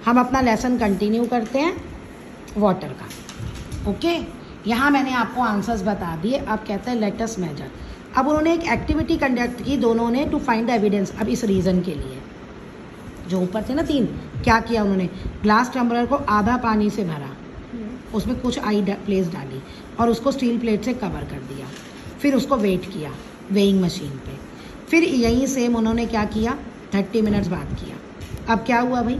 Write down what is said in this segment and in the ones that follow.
हम अपना lesson continue करते हैं वाटर का। ओके, यहाँ मैंने आपको आंसर्स बता दिए। अब कहते हैं लेट अस मेजर। अब उन्होंने एक एक्टिविटी कंडक्ट की दोनों ने टू फाइंड द एविडेंस। अब इस रीज़न के लिए जो ऊपर थे ना 3, क्या किया उन्होंने, ग्लास टम्बलर को आधा पानी से भरा, उसमें कुछ आई प्लेस डाली और उसको स्टील प्लेट से कवर कर दिया, फिर उसको वेट किया वेइंग मशीन पे, फिर यहीं सेम उन्होंने क्या किया 30 मिनट्स बाद किया। अब क्या हुआ भाई,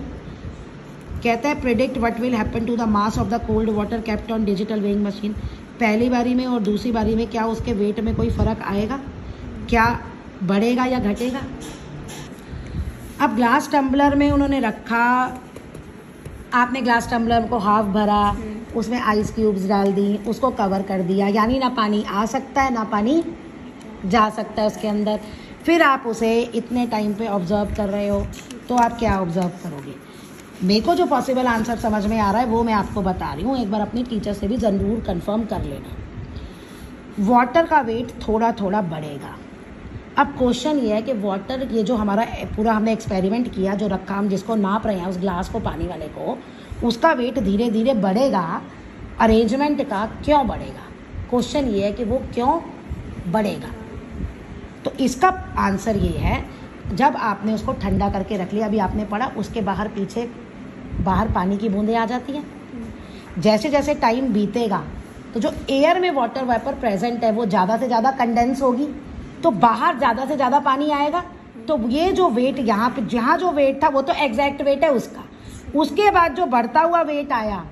कहता है predict what will happen to the mass of the cold water kept on digital weighing machine. पहली बारी में और दूसरी बारी में क्या उसके वेट में कोई फ़र्क आएगा, क्या बढ़ेगा या घटेगा। अब ग्लास टम्बलर में उन्होंने रखा, आपने ग्लास टम्बलर को हाफ भरा, उसमें आइस क्यूब्स डाल दी, उसको कवर कर दिया, यानी ना पानी आ सकता है ना पानी जा सकता है उसके अंदर। फिर आप उसे इतने टाइम पे ऑब्जर्व कर रहे हो, तो आप क्या ऑब्जर्व करोगे। मेरे को जो पॉसिबल आंसर समझ में आ रहा है वो मैं आपको बता रही हूँ, एक बार अपनी टीचर से भी ज़रूर कंफर्म कर लेना। वाटर का वेट थोड़ा थोड़ा बढ़ेगा। अब क्वेश्चन ये है कि वाटर, ये जो हमारा पूरा हमने एक्सपेरिमेंट किया, जो रखा हम जिसको नाप रहे हैं उस ग्लास को, पानी वाले को, उसका वेट धीरे धीरे बढ़ेगा। अरेंजमेंट का क्यों बढ़ेगा, क्वेश्चन ये है कि वो क्यों बढ़ेगा। तो इसका आंसर ये है, जब आपने उसको ठंडा करके रख लिया, अभी आपने पढ़ा उसके बाहर पानी की बूंदें आ जाती हैं। जैसे जैसे टाइम बीतेगा तो जो एयर में वाटर वेपर प्रेजेंट है वो ज़्यादा से ज़्यादा कंडेंस होगी, तो बाहर ज़्यादा से ज़्यादा पानी आएगा। तो ये जो वेट यहाँ पे, जहाँ जो वेट था वो तो एग्जैक्ट वेट है उसका, उसके बाद जो बढ़ता हुआ वेट आया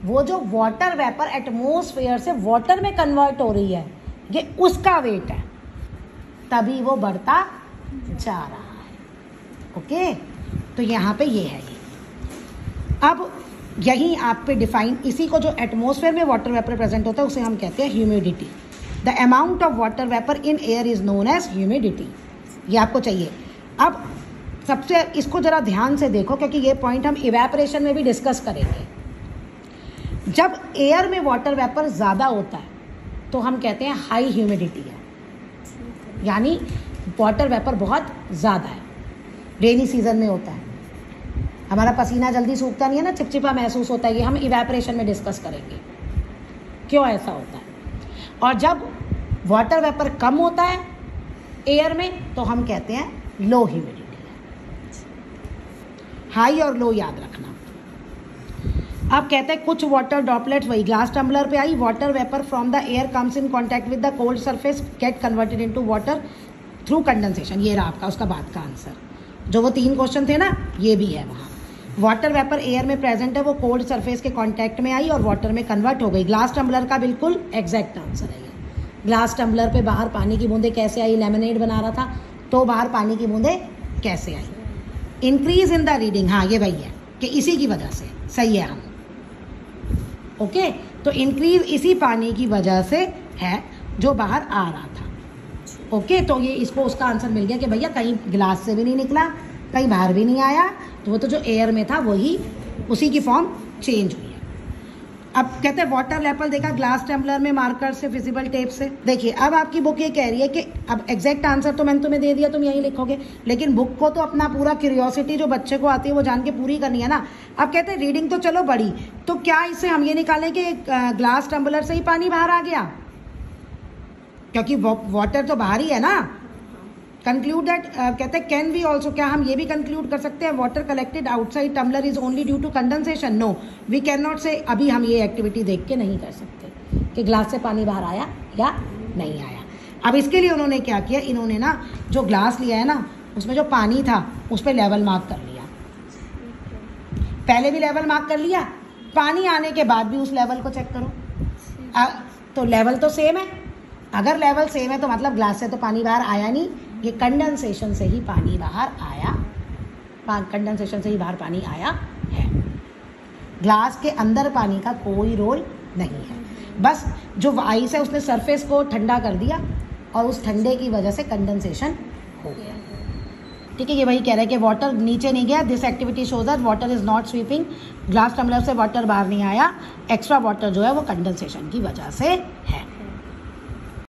वो जो वाटर वेपर एटमॉस्फेयर से वाटर में कन्वर्ट हो रही है, ये उसका वेट है, तभी वो बढ़ता जा रहा है। ओके, तो यहाँ पे ये है ये। अब यही आप पे डिफाइन, इसी को जो एटमॉस्फेयर में वाटर वेपर प्रेजेंट होता है उसे हम कहते हैं humidity. The amount of water vapour in air is known as humidity. ये आपको चाहिए। अब सबसे इसको ज़रा ध्यान से देखो, क्योंकि ये पॉइंट हम इवेपोरेशन में भी डिस्कस करेंगे। जब एयर में वाटर वेपर ज़्यादा होता है तो हम कहते हैं हाई ह्यूमिडिटी है, यानी वाटर वेपर बहुत ज़्यादा है। रेनी सीजन में होता है, हमारा पसीना जल्दी सूखता नहीं है ना, चिपचिपा महसूस होता है, ये हम इवेपोरेशन में डिस्कस करेंगे क्यों ऐसा होता है। और जब वाटर वेपर कम होता है एयर में तो हम कहते हैं लो ह्यूमिडिटी है। हाई और लो याद रखना। अब कहते हैं कुछ वाटर ड्रॉपलेट्स, वही ग्लास टम्बलर पे आई, water vapour from the air comes in contact with the cold surface get converted into water through condensation. ये रहा आपका उसका बाद का आंसर। जो वो 3 क्वेश्चन थे ना, ये भी है वहाँ। वाटर वेपर एयर में प्रेजेंट है, वो कोल्ड सरफेस के कांटेक्ट में आई और वाटर में कन्वर्ट हो गई। ग्लास टम्बलर का बिल्कुल एग्जैक्ट आंसर है ये। ग्लास टम्बलर पे बाहर पानी की बूंदें कैसे आई, लेमनेड बना रहा था तो बाहर पानी की बूंदें कैसे आई। इंक्रीज इन द रीडिंग, हाँ ये वही है कि इसी की वजह से, सही है हम। ओके, तो इंक्रीज इसी पानी की वजह से है जो बाहर आ रहा था। ओके, तो ये इसको उसका आंसर मिल गया कि भैया कहीं ग्लास से भी नहीं निकला, कहीं बाहर भी नहीं आया, तो वो तो जो एयर में था वही, उसी की फॉर्म चेंज हुई है। अब कहते हैं वाटर लेवल देखा ग्लास टम्बलर में मार्कर से, विजिबल टेप से। देखिए अब आपकी बुक ये कह रही है कि अब एग्जैक्ट आंसर तो मैंने तुम्हें दे दिया, तुम यही लिखोगे, लेकिन बुक को तो अपना पूरा क्यूरियोसिटी जो बच्चे को आती है वो जान के पूरी करनी है ना। अब कहते हैं रीडिंग तो चलो बड़ी, तो क्या इससे हम ये निकालें कि ग्लास टम्बलर से ही पानी बाहर आ गया, क्योंकि वाटर तो बाहर ही है ना। कंक्लूड दैट, कहते हैं कैन वी ऑल्सो, क्या हम ये भी कंक्लूड कर सकते हैं water collected outside tumbler is only due to condensation. No, we can not say. अभी हम ये एक्टिविटी देख के नहीं कर सकते कि ग्लास से पानी बाहर आया या नहीं आया। अब इसके लिए उन्होंने क्या किया, इन्होंने ना जो ग्लास लिया है ना उसमें जो पानी था उस पर लेवल मार्क कर लिया। पहले भी लेवल मार्क कर लिया, पानी आने के बाद भी उस लेवल को चेक करो, तो लेवल तो सेम है। अगर लेवल सेम है तो मतलब ग्लास से तो पानी बाहर आया नहीं, ये कंडेंसेशन से ही पानी बाहर आया, कंडेंसेशन से ही बाहर पानी आया है। ग्लास के अंदर पानी का कोई रोल नहीं है, बस जो आइस है उसने सरफेस को ठंडा कर दिया और उस ठंडे की वजह से कंडेंसेशन हो गया। ठीक है, ये वही कह रहा है कि वाटर नीचे नहीं गया। This activity shows that water is not seeping, glass tumbler से वाटर बाहर नहीं आया, एक्स्ट्रा वाटर जो है वो कंडेंसेशन की वजह से है।